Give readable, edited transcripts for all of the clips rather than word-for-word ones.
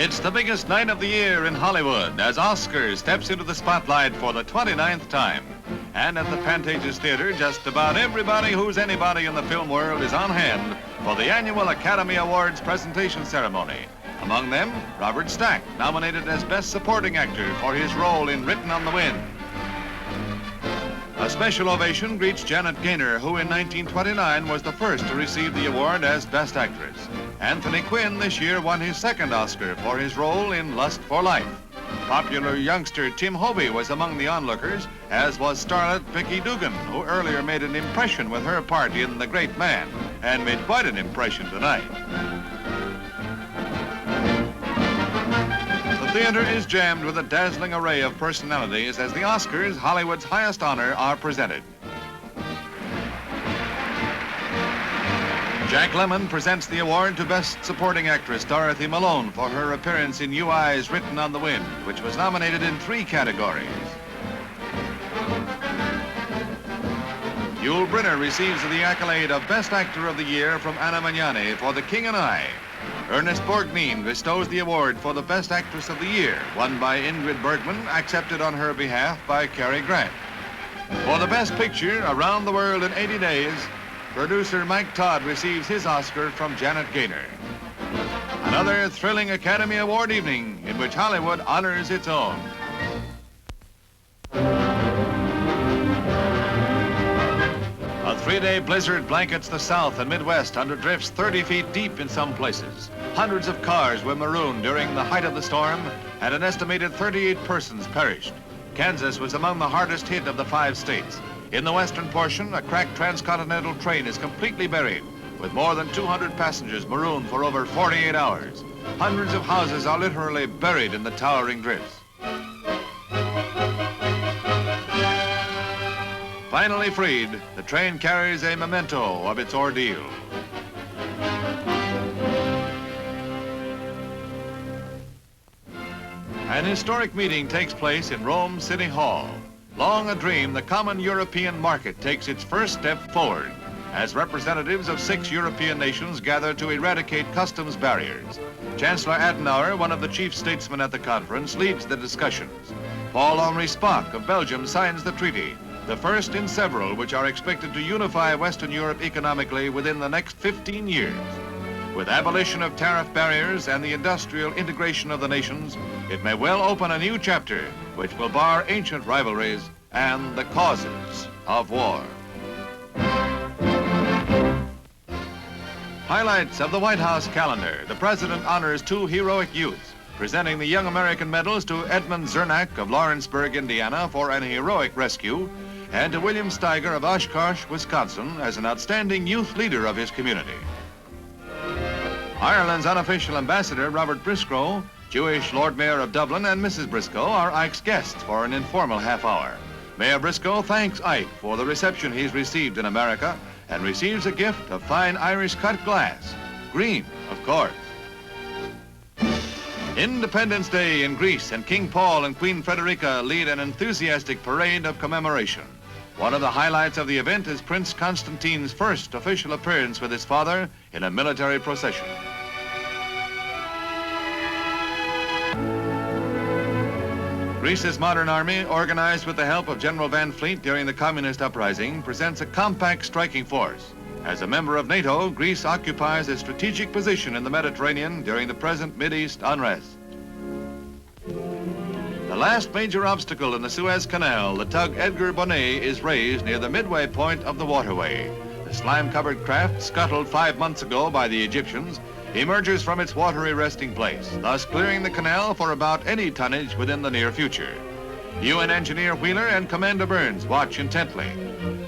It's the biggest night of the year in Hollywood as Oscar steps into the spotlight for the 29th time. And at the Pantages Theater, just about everybody who's anybody in the film world is on hand for the annual Academy Awards presentation ceremony. Among them, Robert Stack, nominated as Best Supporting Actor for his role in Written on the Wind. A special ovation greets Janet Gaynor, who in 1929 was the first to receive the award as Best Actress. Anthony Quinn this year won his second Oscar for his role in Lust for Life. Popular youngster Tim Hovey was among the onlookers, as was starlet Vicki Dugan, who earlier made an impression with her part in The Great Man, and made quite an impression tonight. The theater is jammed with a dazzling array of personalities as the Oscars, Hollywood's highest honor, are presented. Jack Lemmon presents the award to Best Supporting Actress Dorothy Malone for her appearance in UI's Written on the Wind, which was nominated in 3 categories. Yul Brynner receives the accolade of Best Actor of the Year from Anna Magnani for The King and I. Ernest Borgnine bestows the award for the Best Actress of the Year, won by Ingrid Bergman, accepted on her behalf by Cary Grant. For the Best Picture, Around the World in 80 Days, producer Mike Todd receives his Oscar from Janet Gaynor. Another thrilling Academy Award evening in which Hollywood honors its own. A 3-day blizzard blankets the South and Midwest under drifts 30 feet deep in some places. Hundreds of cars were marooned during the height of the storm, and an estimated 38 persons perished. Kansas was among the hardest hit of the 5 states. In the western portion, a cracked transcontinental train is completely buried, with more than 200 passengers marooned for over 48 hours. Hundreds of houses are literally buried in the towering drifts. Finally freed, the train carries a memento of its ordeal. An historic meeting takes place in Rome City Hall. Long a dream, the common European market takes its first step forward as representatives of 6 European nations gather to eradicate customs barriers. Chancellor Adenauer, one of the chief statesmen at the conference, leads the discussions. Paul-Henri Spaak of Belgium signs the treaty, the first in several which are expected to unify Western Europe economically within the next 15 years. With abolition of tariff barriers and the industrial integration of the nations, it may well open a new chapter which will bar ancient rivalries and the causes of war. Highlights of the White House calendar. The President honors 2 heroic youths, presenting the Young American Medals to Edmund Zernach of Lawrenceburg, Indiana, for an heroic rescue, and to William Steiger of Oshkosh, Wisconsin, as an outstanding youth leader of his community. Ireland's unofficial ambassador, Robert Briscoe, Jewish Lord Mayor of Dublin, and Mrs. Briscoe are Ike's guests for an informal half-hour. Mayor Briscoe thanks Ike for the reception he's received in America and receives a gift of fine Irish cut glass. Green, of course. Independence Day in Greece, and King Paul and Queen Frederica lead an enthusiastic parade of commemoration. One of the highlights of the event is Prince Constantine's first official appearance with his father in a military procession. Greece's modern army, organized with the help of General Van Fleet during the communist uprising, presents a compact striking force. As a member of NATO, Greece occupies a strategic position in the Mediterranean during the present Mideast unrest. The last major obstacle in the Suez Canal, the tug Edgar Bonnet, is raised near the midway point of the waterway. The slime-covered craft, scuttled 5 months ago by the Egyptians, emerges from its watery resting place, thus clearing the canal for about any tonnage within the near future. UN engineer Wheeler and Commander Burns watch intently.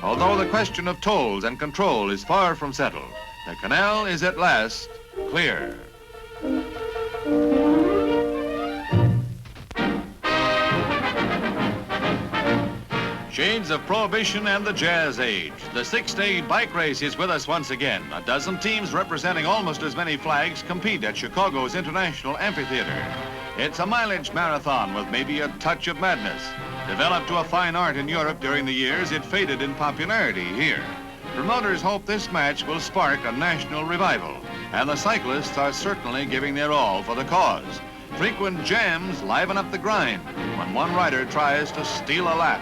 Although the question of tolls and control is far from settled, the canal is at last clear. Shades of Prohibition and the Jazz Age. The 6-day bike race is with us once again. A dozen teams representing almost as many flags compete at Chicago's International Amphitheater. It's a mileage marathon with maybe a touch of madness. Developed to a fine art in Europe during the years, it faded in popularity here. Promoters hope this match will spark a national revival, and the cyclists are certainly giving their all for the cause. Frequent jams liven up the grind when one rider tries to steal a lap.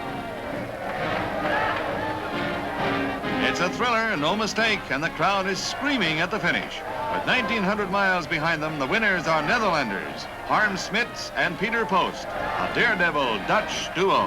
It's a thriller, no mistake, and the crowd is screaming at the finish. With 1,900 miles behind them, the winners are Netherlanders, Harm Smits and Peter Post, a daredevil Dutch duo.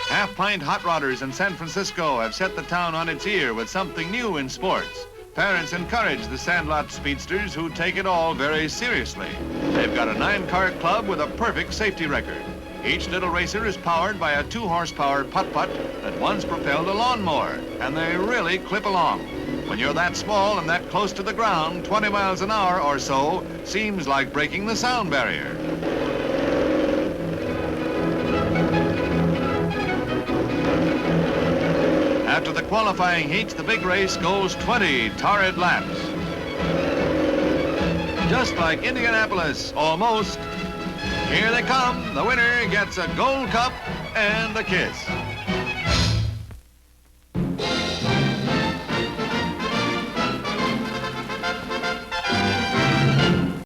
Half-Pint Hot Rodders in San Francisco have set the town on its ear with something new in sports. Parents encourage the Sandlot speedsters who take it all very seriously. They've got a 9-car club with a perfect safety record. Each little racer is powered by a 2-horsepower putt-putt that once propelled a lawnmower, and they really clip along. When you're that small and that close to the ground, 20 miles an hour or so seems like breaking the sound barrier. After the qualifying heats, the big race goes 20 torrid laps. Just like Indianapolis, almost. Here they come. The winner gets a gold cup and a kiss.